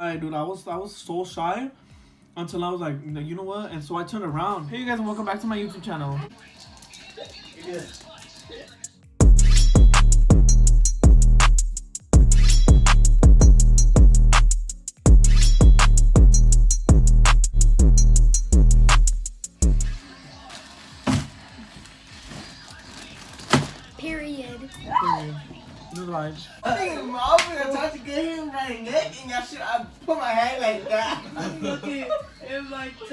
Dude, I was so shy until I was like, you know what? And so I turned around. Hey, you guys, and welcome back to my YouTube channel. Period. New life. I think I'm gonna try to get him right neck and I put my hand like that.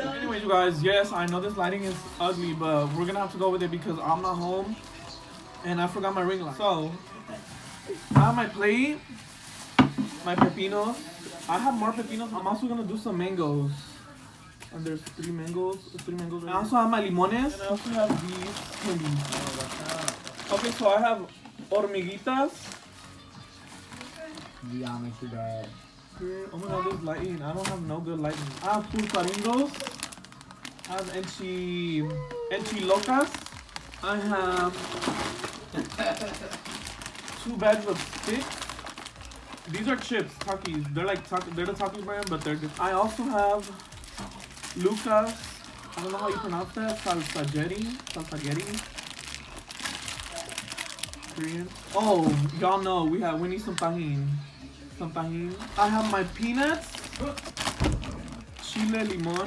Anyway, you guys, yes, I know this lighting is ugly, but we're gonna have to go with it because I'm not home and I forgot my ring light. So, I have my plate, my pepinos. I have more pepinos. I'm also gonna do some mangoes. And there's three mangoes right. I also have my limones. And I also have these candies. Okay, so I have hormiguitas. Yeah, make sure that. Oh my god, this lighting. I don't have no good lighting. I have pulparindos. I have enchilocas. I have 2 bags of sticks. These are chips, Takis. They're like they're the Takis brand, but they're good. I also have Lucas. I don't know how you pronounce that. Salsagetti. Korean. Oh, y'all know we need some tahini. I have my peanuts. Chile limon. I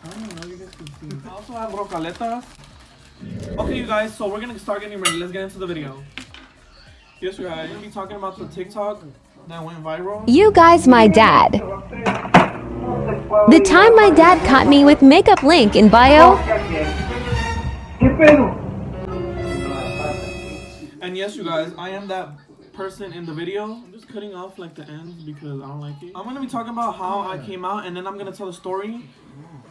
don't know, you guys can see. I also have rocaletas. Okay, you guys, so we're gonna start getting ready. Let's get into the video. Yes, you guys, we'll be talking about the TikTok that went viral. You guys, my dad. The time my dad caught me with makeup, link in bio. And yes, you guys, I am that person in the video. I'm just cutting off like the ends because I don't like it. I'm gonna be talking about how I came out, and then I'm gonna tell a story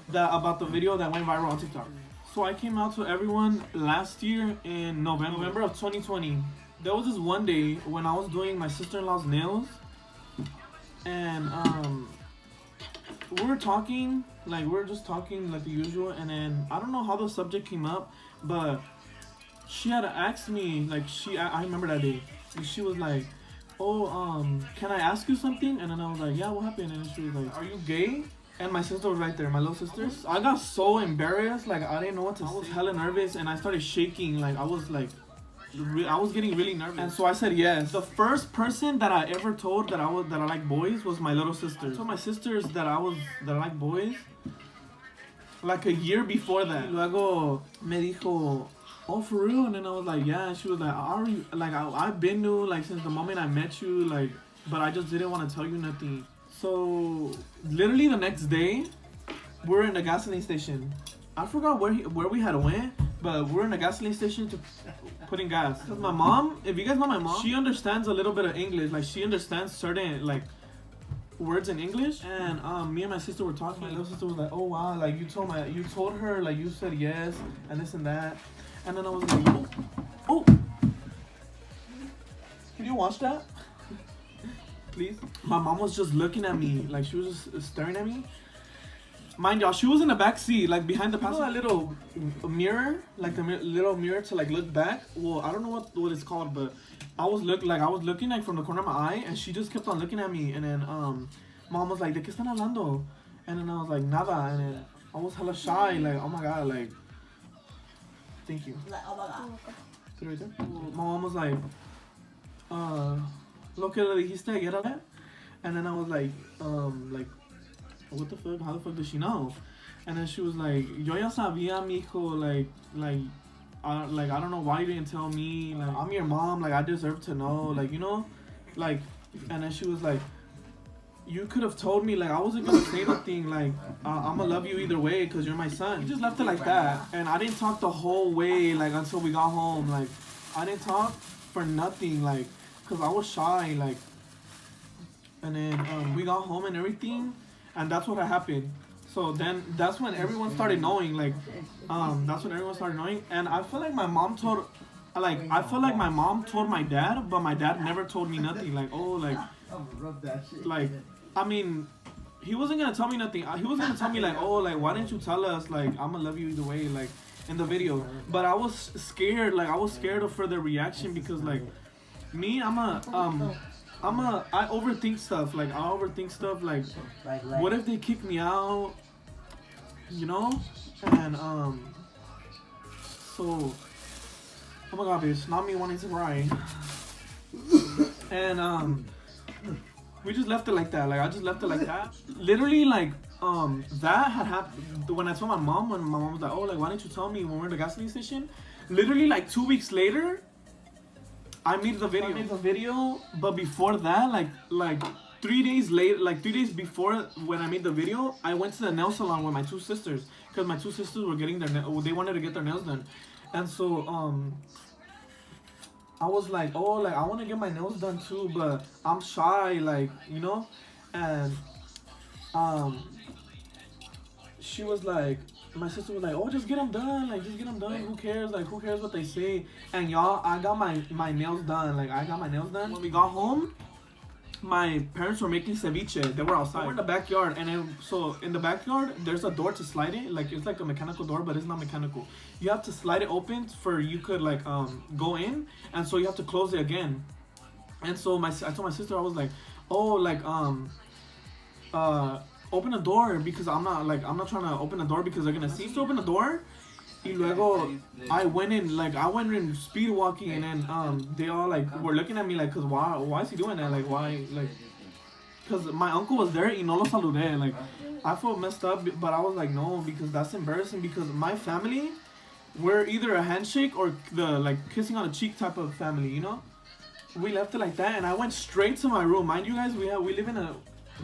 about the video that went viral on TikTok. So I came out to everyone last year in November of 2020. There was this one day when I was doing my sister-in-law's nails, and we were just talking like the usual, and then I don't know how the subject came up, but she had asked me, like, I remember that day. And she was like, oh, can I ask you something? And then I was like, yeah, what happened? And she was like, are you gay? And my sister was right there, my little sister. I got so embarrassed, like, I didn't know what to say. I was hella nervous, and I started shaking, like, I was getting really nervous. And so I said yes. The first person that I ever told that I like boys was my little sister. I told my sisters that I like boys like a year before that. Luego me dijo, oh, for real? And then I was like, yeah. And she was like, I've been new, like, since the moment I met you, like, but I just didn't want to tell you nothing. So literally the next day, we're in a gasoline station. I forgot where we had went, but we're in a gasoline station to putting gas. Cause my mom, if you guys know my mom, she understands a little bit of English. Like, she understands certain like words in English. And me and my sister were talking. My little sister was like, oh wow, like you told her, like, you said yes and this and that. And then I was like, oh, can you watch that? Please. My mom was just looking at me, like, she was just staring at me. Mind y'all, she was in the back seat, like behind the passenger. You know, that little mirror, like the little mirror to like look back. Well, I don't know what it's called, but I was looking like from the corner of my eye, and she just kept on looking at me. And then mom was like, "¿De qué están hablando?" And then I was like, "Nada." And then I was hella shy, like, oh my god, like, thank you. Oh my god. My mom was like, lo que le dijiste ayer, ¿eh? And then I was like, what the fuck? How the fuck does she know? And then she was like, yo ya sabía, mijo, I don't know why you didn't tell me. Like, I'm your mom, like, I deserve to know, like, you know, like. And then she was like, you could have told me, like, I wasn't gonna say nothing, like, I'm gonna love you either way because you're my son. We just left it like that, and I didn't talk the whole way, like, until we got home. Like, I didn't talk for nothing, like, because I was shy, like. And then we got home and everything, and that's what had happened. So then that's when everyone started knowing, like, and I feel like my mom told my dad, but my dad never told me nothing. Like, oh, like, I mean, he wasn't gonna tell me nothing. He was gonna tell me, like, oh, like, why didn't you tell us? Like, I'm gonna love you either way, like, in the video. But I was scared, like, of further reaction because, like, me, I'm I overthink stuff. Like, what if they kick me out? You know? And, so, oh my god, bitch, not me wanting to cry. And, we just left it like that. Like, I just left it like that. Literally, like, that had happened when I told my mom, when my mom was like, oh, like, why didn't you tell me when we were at the gasoline station? Literally, like, 2 weeks later, I made the video. But before that, like 3 days later, like 3 days before when I made the video, I went to the nail salon with my two sisters. Because my two sisters were getting they wanted to get their nails done. And so, I was like, oh, like, I want to get my nails done too, but I'm shy, like, you know? And, she was like, my sister was like, oh, just get them done, like, just get them done, who cares, like, who cares what they say? And y'all, I got my nails done, like, I got my nails done. When we got home, my parents were making ceviche. They were outside. We're in the backyard, and then, so in the backyard, there's a door to slide it. Like, it's like a mechanical door, but it's not mechanical. You have to slide it open for you could, like, go in, and so you have to close it again. And so I told my sister, I was like, oh, like, open the door, because I'm not trying to open the door because they're gonna see. So open the door. Y luego, I went in speed walking, and then they all like were looking at me like, cause why is he doing that? Like, why, like, cause my uncle was there y no lo saludé. Like, I felt messed up, but I was like, no, because that's embarrassing, because my family, we're either a handshake or the like kissing on the cheek type of family, you know? We left it like that, and I went straight to my room. Mind you guys, we live in a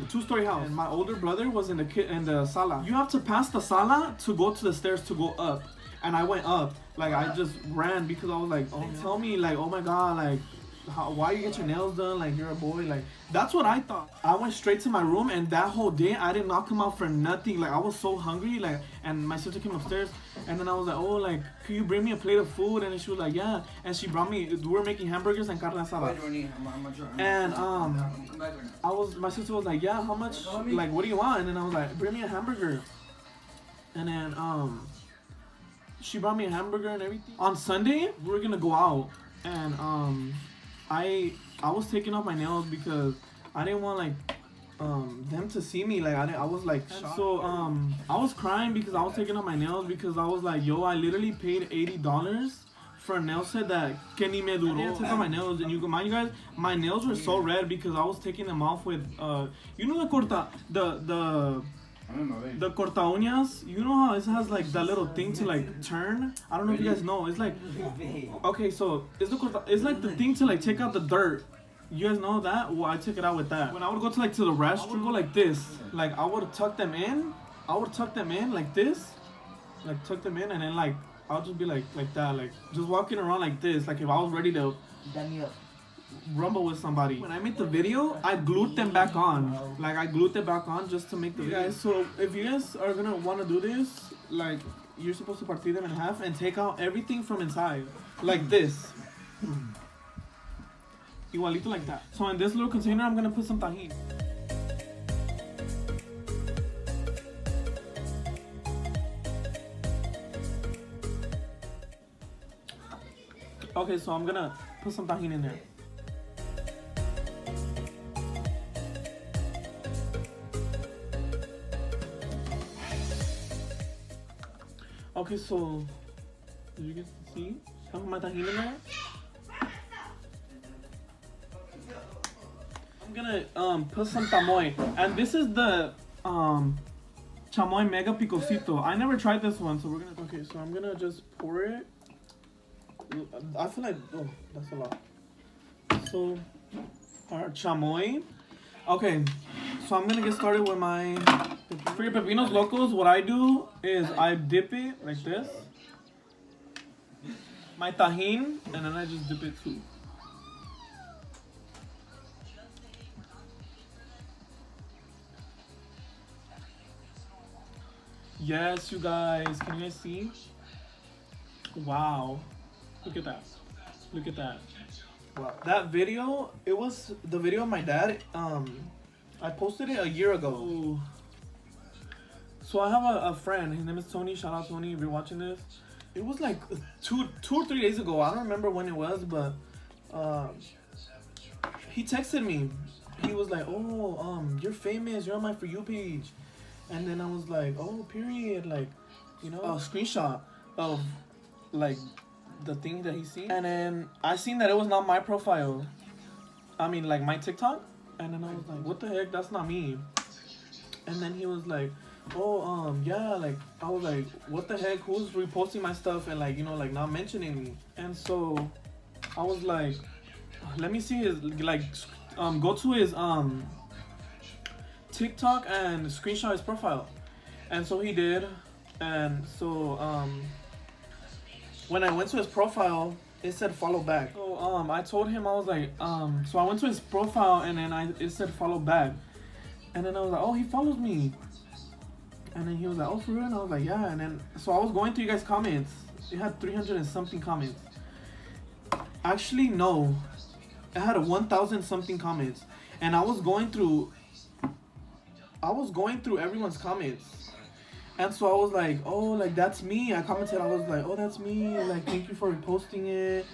2-story house, and my older brother was in the sala. You have to pass the sala to go to the stairs to go up. And I went up, like, I just ran because I was like, oh, tell me, like, oh my god, like, why you get your nails done, like, you're a boy, like, that's what I thought. I went straight to my room, and that whole day, I did not come out for nothing. Like, I was so hungry, like, and my sister came upstairs, and then I was like, oh, like, can you bring me a plate of food? And she was like, yeah, and she brought me, we were making hamburgers and carne asada. And, my sister was like, yeah, how much, like, what do you want? And then I was like, bring me a hamburger. And then, she brought me a hamburger and everything. On Sunday, we were gonna go out, and I was taking off my nails because I didn't want like them to see me. Like, I was like shocked. So I was crying because I was taking off my nails because I was like, yo, I literally paid $80 for a nail set that que ni me duró. I took off my nails, and you guys, my nails were so red because I was taking them off with you know the corta uñas, you know how it has like that little thing to like turn? I don't know if you guys know. It's like, okay, so it's like the thing to like take out the dirt. You guys know that? Well, I took it out with that. When I would go to the restroom, go like this. Like, I would tuck them in. Like this. Like, tuck them in, and then like I'll just be like that, like just walking around like this, like if I was ready to rumble with somebody. When I made the video, I glued them back on. Like, I glued them back on just to make the video. Guys, so if you guys are gonna want to do this, like, you're supposed to partir them in half and take out everything from inside, like this. Igualito like that. So in this little container, I'm gonna put some tajin. Okay, so I'm gonna put some tajin in there. Okay, so did you guys see? I put my tajin in there. I'm gonna put some chamoy, and this is the chamoy mega picosito. I never tried this one, so we're gonna. Okay, so I'm gonna just pour it. I feel like, oh, that's a lot. So our chamoy. Okay, so I'm gonna get started with my. For your Pepinos locos, what I do is I dip it like this. My tajin, and then I just dip it too. Yes, you guys, can you guys see? Wow, look at that. Look at that. Wow. That video, it was the video of my dad. I posted it a year ago. So I have a friend, his name is Tony. Shout out Tony if you're watching this. It was like two or 3 days ago. I don't remember when it was, but he texted me. He was like, oh, you're famous. You're on my For You page. And then I was like, oh, period. Like, you know, a screenshot of like the thing that he seen. And then I seen that it was not my profile. I mean, like my TikTok. And then I was like, what the heck? That's not me. And then he was like, oh, yeah, like, I was like, what the heck? Who's reposting my stuff and, like, you know, like, not mentioning me? And so I was like, let me see his, like, go to his, TikTok and screenshot his profile. And so he did. And so, when I went to his profile, it said follow back. So, I told him, I was like, so I went to his profile and then it said follow back. And then I was like, oh, he follows me. And then he was like, oh, for real? And I was like, yeah. And then, so I was going through you guys' comments. It had 300 and something comments. Actually, no. It had 1,000 something comments. And I was going through everyone's comments. And so I was like, oh, like, that's me. I commented, I was like, oh, that's me. Like, thank you for reposting it.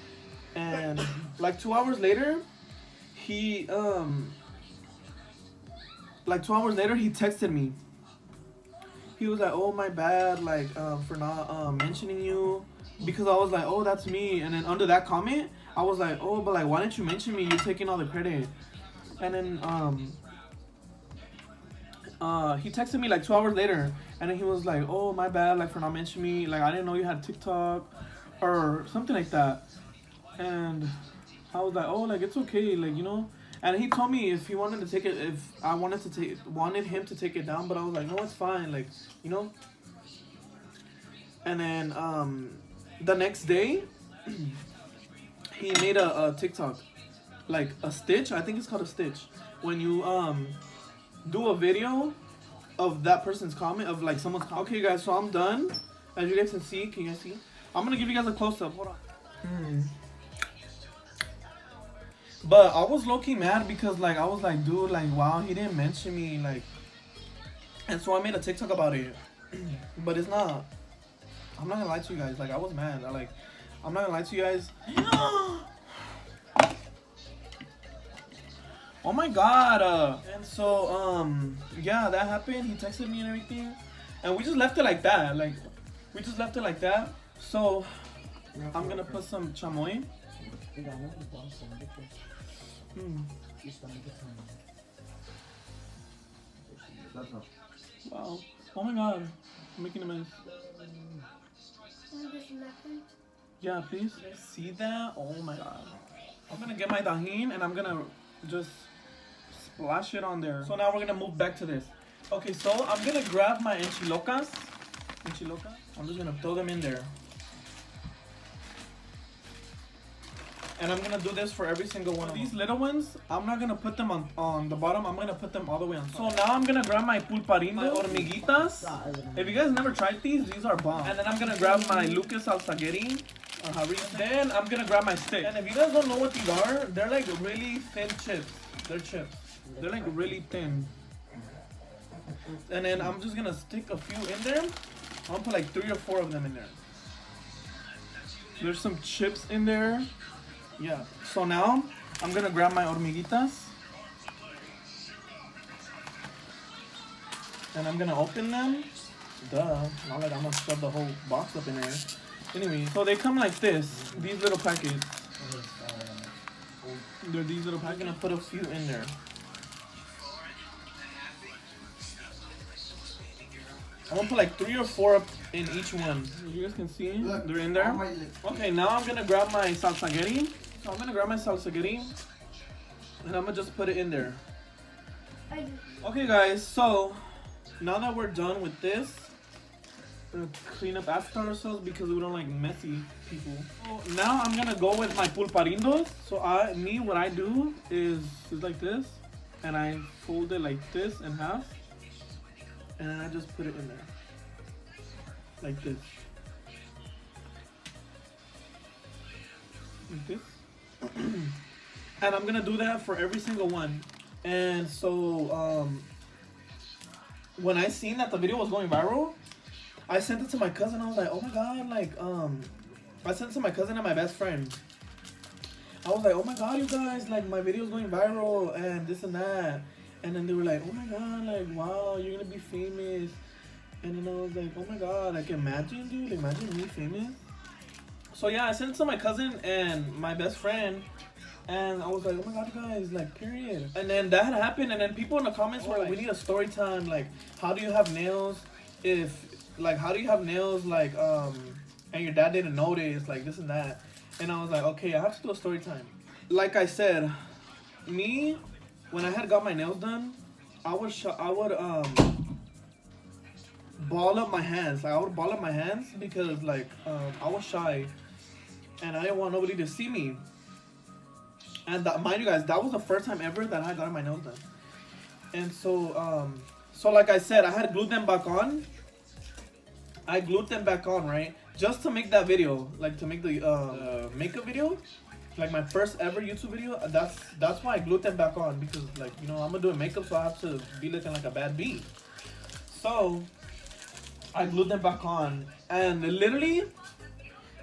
And, like, 2 hours later, he texted me. He was like, oh, my bad, like, for not mentioning you. Because I was like, oh, that's me. And then under that comment, I was like, oh, but, like, why didn't you mention me? You're taking all the credit. And then he texted me, like, 2 hours later. And then he was like, oh, my bad, like, for not mentioning me. Like, I didn't know you had TikTok or something like that. And I was like, oh, like, it's okay, like, you know. And he told me if he wanted to take it, if I wanted him to take it down, but I was like, no, it's fine, like, you know. And then the next day, he made a TikTok, like a stitch. I think it's called a stitch. When you do a video of that person's comment, of like someone's comment. Okay, guys, so I'm done. As you guys can see, can you guys see? I'm gonna give you guys a close up. Hold on. But I was low-key mad because, like, I was like, dude, like, wow, he didn't mention me, like. And so I made a TikTok about it. But it's not. I'm not gonna lie to you guys. Like, I was mad. I'm not gonna lie to you guys. Oh my god. And so, yeah, that happened. He texted me and everything. And we just left it like that. Like, we just left it like that. So, I'm gonna put some chamoy. Wow. Oh my god. I'm making a mess. Yeah, please. See that? Oh my god. I'm gonna get my tajín and I'm gonna just splash it on there. So now we're gonna move back to this. Okay, so I'm gonna grab my enchilocas. I'm just gonna throw them in there. And I'm gonna do this for every single one of these little ones. I'm not gonna put them on the bottom. I'm gonna put them all the way on top. So now I'm gonna grab my pulparindo, my hormiguitas. If you guys never tried these are bomb. And then I'm gonna grab my Lucas al spaghetti. Then I'm gonna grab my stick. And if you guys don't know what these are, they're like really thin chips. They're chips. They're like really thin. And then I'm just gonna stick a few in there. I'm gonna put like 3 or 4 of them in there. There's some chips in there. Yeah, so now I'm gonna grab my hormiguitas and I'm gonna open them. Duh, not like I'm gonna shove the whole box up in there. Anyway, so they come like this, these little packets. They're these little packets. I'm gonna put a few in there. I'm gonna put like 3 or 4 up in each one. As you guys can see, they're in there. Okay, now I'm gonna grab my salsaguetti. So I'm gonna grab my salsaguetti and I'm gonna just put it in there. Okay guys, so now that we're done with this, we're gonna clean up after ourselves because we don't like messy people. So now I'm gonna go with my pulparindos. So what I do is like this, and I fold it like this in half, and then I just put it in there, like this. Like this. And I'm gonna do that for every single one. And so when I seen that the video was going viral, I sent it to my cousin. I was like, oh my god, like I sent it to my cousin and my best friend. I was like, oh my god, you guys, like my video's going viral and this and that. And then they were like, oh my god, like wow, you're gonna be famous. And then I was like, oh my god, like imagine, dude, imagine me famous. So yeah, I sent it to my cousin and my best friend. And I was like, oh my god, you guys, like, period. And then that had happened, and then people in the comments were like, we need a story time. Like, how do you have nails how do you have nails, like, and your dad didn't notice, like, this and that. And I was like, okay, I have to do a story time. Like I said, me, when I had got my nails done, I would ball up my hands. Like, I would ball up my hands because, like, I was shy. And I didn't want nobody to see me. And mind you guys, that was the first time ever that I got my nails done. And so, like I said, I had glued them back on. I glued them back on, right? Just to make that video, like to make the makeup video, like my first ever YouTube video. That's why I glued them back on, because, like, you know, I'm gonna do makeup, so I have to be looking like a bad bee. So I glued them back on, and literally.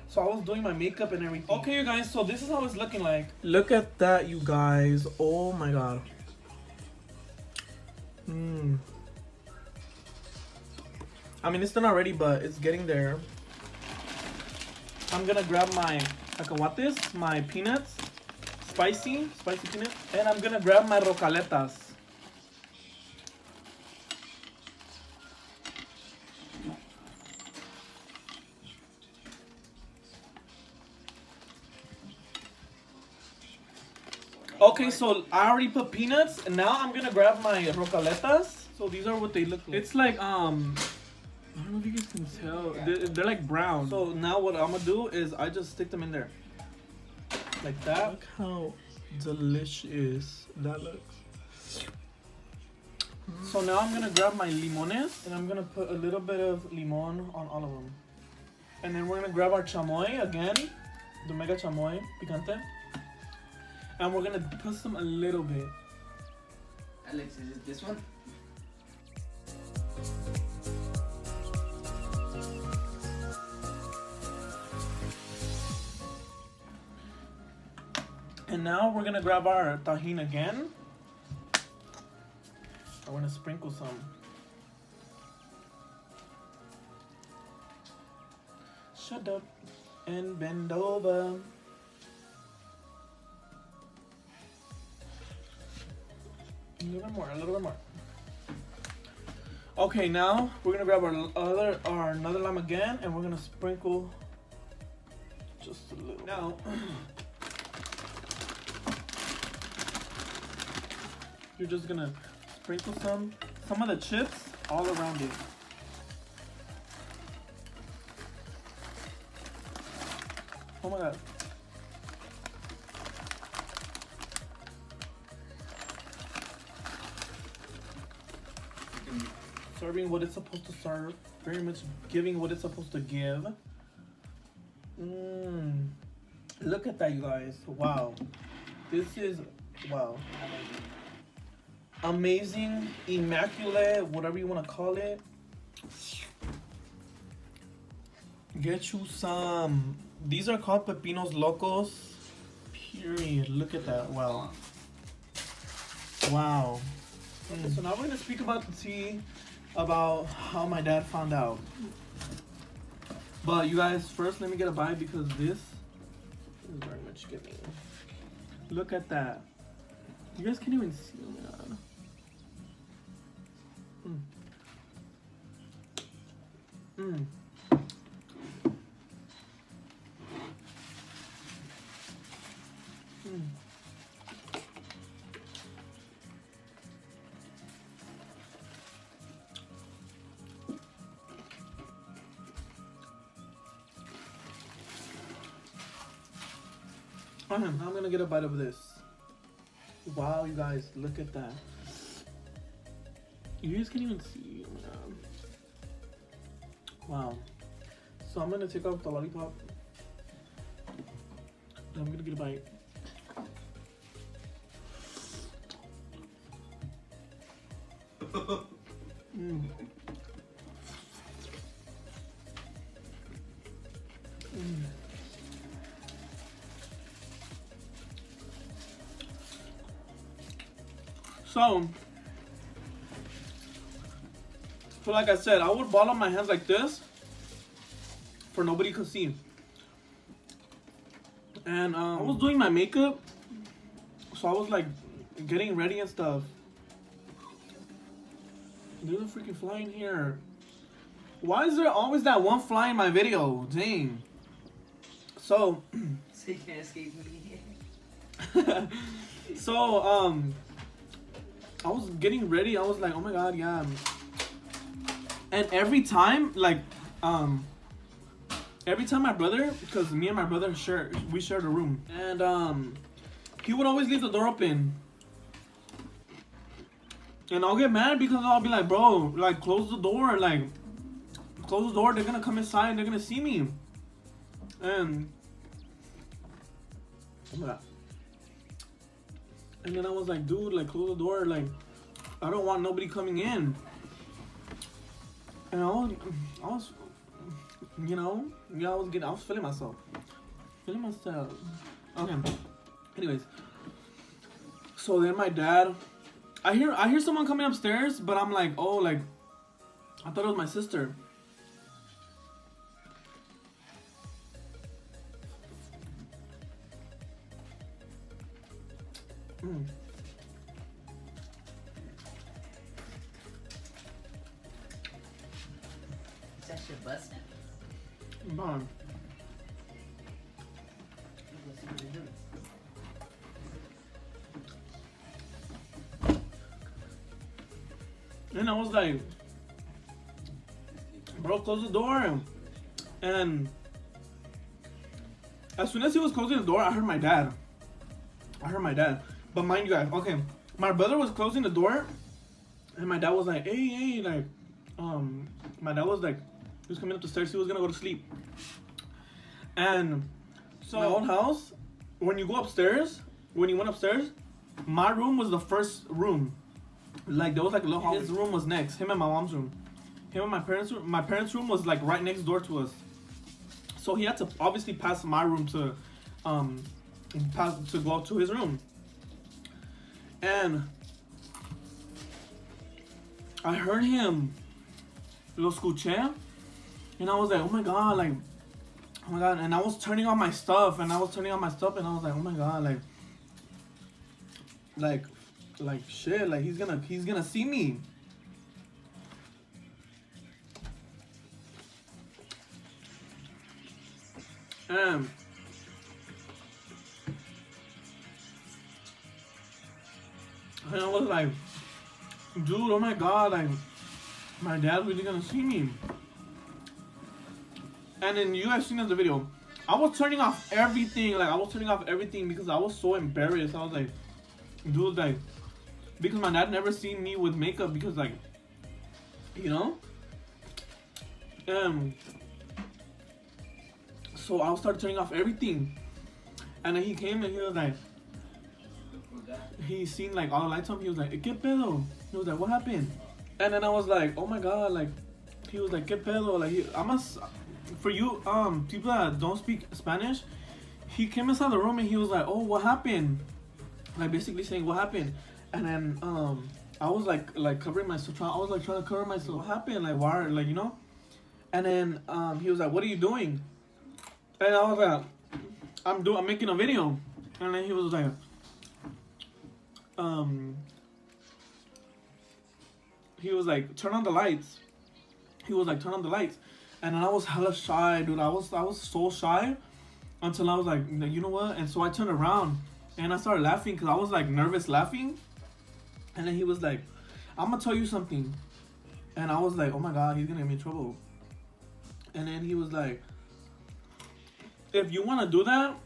So I was doing my makeup and everything. Okay, you guys, so this is how it's looking like. Look at that, you guys. Oh my god. I mean, it's still not ready, but it's getting there. I'm gonna grab my cacahuates, my peanuts, spicy peanuts, and I'm gonna grab my rocaletas. Okay, so I already put peanuts, and now I'm gonna grab my rocaletas. So these are what they look like. It's like, I don't know if you guys can tell. They're like brown. So now what I'm gonna do is I just stick them in there. Like that. Look how delicious that looks. So now I'm gonna grab my limones, and I'm gonna put a little bit of limon on all of them. And then we're gonna grab our chamoy again, the mega chamoy picante. And we're gonna put some a little bit. Alex, is it this one? And now we're gonna grab our tahini again. I'm gonna sprinkle some. Shut up and bend over. A little bit more. Okay, now we're gonna grab our another lime again, and we're gonna sprinkle just a little. Now, you're just gonna sprinkle some of the chips all around it. Oh my god. Serving what it's supposed to serve. Very much giving what it's supposed to give. Look at that, you guys. Wow. This is, wow. Amazing, immaculate, whatever you want to call it. Get you some. These are called Pepinos locos. Period. Look at that. Wow. Wow. Okay, so now we're going to speak about the tea. About how my dad found out. But you guys, first let me get a bite, because this is very much giving. Look at that. You guys can't even see. Oh my god. I'm gonna get a bite of this. Wow, you guys, look at that. You guys can't even see. Wow. So I'm gonna take off the lollipop. And I'm gonna get a bite. So like I said, I would ball up my hands like this for nobody could see. And I was doing my makeup, so I was like getting ready and stuff. There's a freaking fly in here. Why is there always that one fly in my video? Dang. So you can't escape me. So I was getting ready. I was like, oh my god, yeah. And every time my brother, because me and my brother shared a room, and he would always leave the door open. And I'll get mad because I'll be like, bro, like close the door, they're gonna come inside, they're gonna see me. And oh my god. And then I was like, dude, like close the door, like I don't want nobody coming in. And I was you know, yeah, I was feeling myself. Okay. Anyways. So then my dad, I hear someone coming upstairs, but I'm like, oh, like I thought it was my sister. Is that shit busting? Mom. And I was like, bro, close the door. And as soon as he was closing the door, I heard my dad. But mind you guys, okay, my brother was closing the door, and my dad was like, hey, like, my dad was like, he was coming up the stairs, he was gonna go to sleep. And so my old house, when you went upstairs, my room was the first room. Like there was like a little hall. His room was next, him and my mom's room. Him and my parents' room was like right next door to us. So he had to obviously pass my room to go to his room. And I heard him, lo escuché, and I was like, oh my god, and I was turning on my stuff, and I was like, oh my god, like shit, like he's gonna see me. And I was like, dude, oh my god, like my dad's really gonna see me. And then you guys seen in the video, I was turning off everything, because I was so embarrassed. I was like, dude, like, because my dad never seen me with makeup, because like, you know. So I started turning off everything, and then he came and he was like, he seen like all the lights on. He was like, ¿Qué pedo? He was like, what happened? And then I was like, oh my god, like, he was like, ¿Qué pedo? Like, for you people that don't speak Spanish, he came inside the room and he was like, oh, what happened? Like basically saying, what happened? And then I was like covering myself. I was like trying to cover myself. What happened? Like why? Like, you know? And then he was like, what are you doing? And I was like, I'm making a video. And then he was like, he was like, turn on the lights. And then I was hella shy, dude. I was so shy until I was like, you know what? And so I turned around and I started laughing because I was like nervous laughing. And then he was like, I'm gonna tell you something. And I was like, oh my god, he's gonna get me in trouble. And then he was like, if you wanna do that,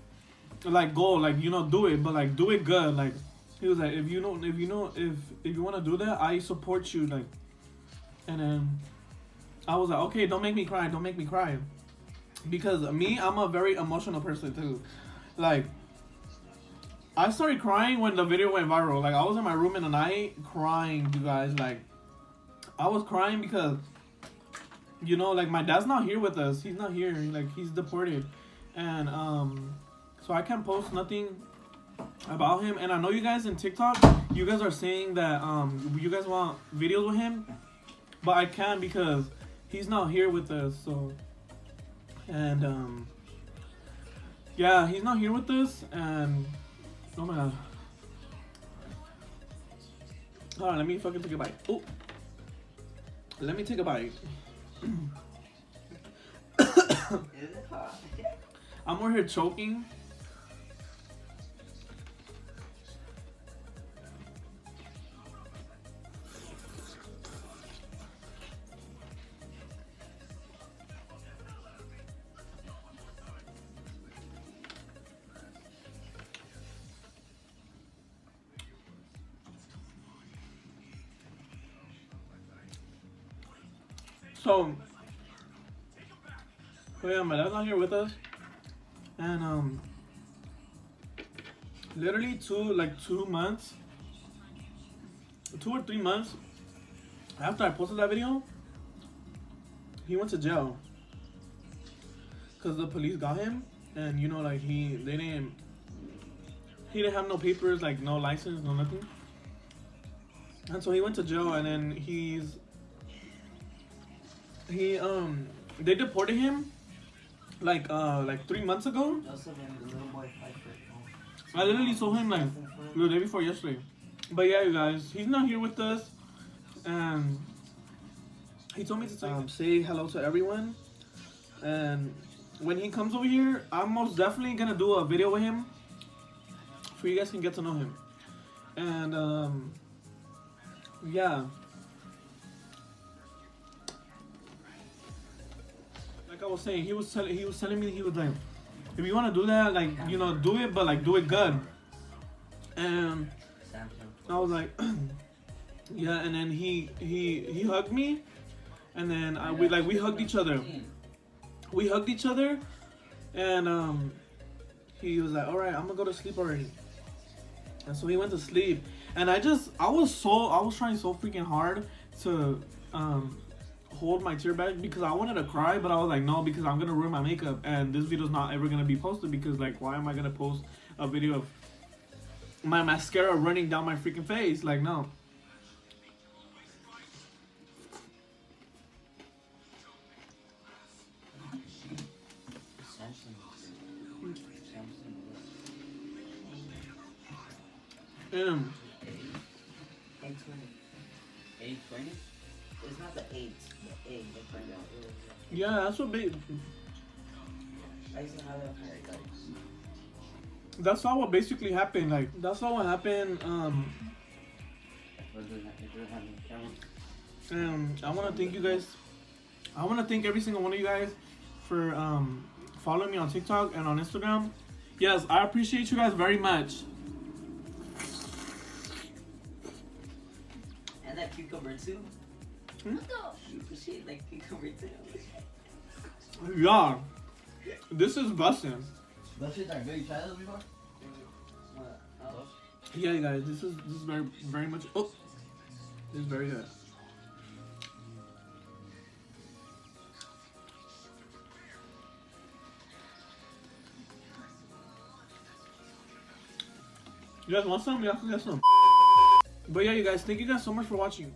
like go, like, you know, do it, but like do it good. Like he was like, if you wanna do that, I support you. Like, and then I was like, okay, don't make me cry. Because me, I'm a very emotional person too. Like, I started crying when the video went viral. Like, I was in my room in the night crying, you guys. Like, I was crying because, you know, like, my dad's not here with us. He's not here. Like, he's deported. And, so I can't post nothing about him, and I know you guys in TikTok, you guys are saying that you guys want videos with him, but I can't because he's not here with us. So, and yeah, he's not here with us, and oh my god. Hold on, let me fucking take a bite. Oh, let me take a bite. I'm over here choking. So, yeah, my dad's not here with us, and literally 2 months, 2 or 3 months after I posted that video, he went to jail because the police got him, and you know, like he didn't have no papers, like no license, no nothing, and so he went to jail, and then they deported him like 3 months ago. I literally saw him like the day before yesterday. But yeah, you guys, he's not here with us, and he told me to say hello to everyone. And when he comes over here, I'm most definitely gonna do a video with him, so you guys can get to know him. And yeah. Like I was saying, he was telling me, he was like, if you want to do that, like, you know, do it, but like do it good. And I was like, yeah. And then he hugged me, and then we hugged each other. We hugged each other, and he was like, all right, I'm gonna go to sleep already. And so he went to sleep, and I was trying so freaking hard to hold my tear back because I wanted to cry, but I was like, no, because I'm gonna ruin my makeup, and this video's not ever gonna be posted because, like, why am I gonna post a video of my mascara running down my freaking face? Like, no. $8.20. It's not the 8. The 8. They find out. Yeah, that's what big. I used to have that paradise. That's all what basically happened. Like, that's all what happened. And I want to thank you guys. I want to thank every single one of you guys for following me on TikTok and on Instagram. Yes, I appreciate you guys very much. And that cucumber too. You appreciate that cucumber too. Yeah, this is busting. Those shits are good. You tried those before? Yeah, you guys, this is very very much. Oh, this is very good. You guys want some? Yeah, I can get some. But yeah, you guys, thank you guys so much for watching.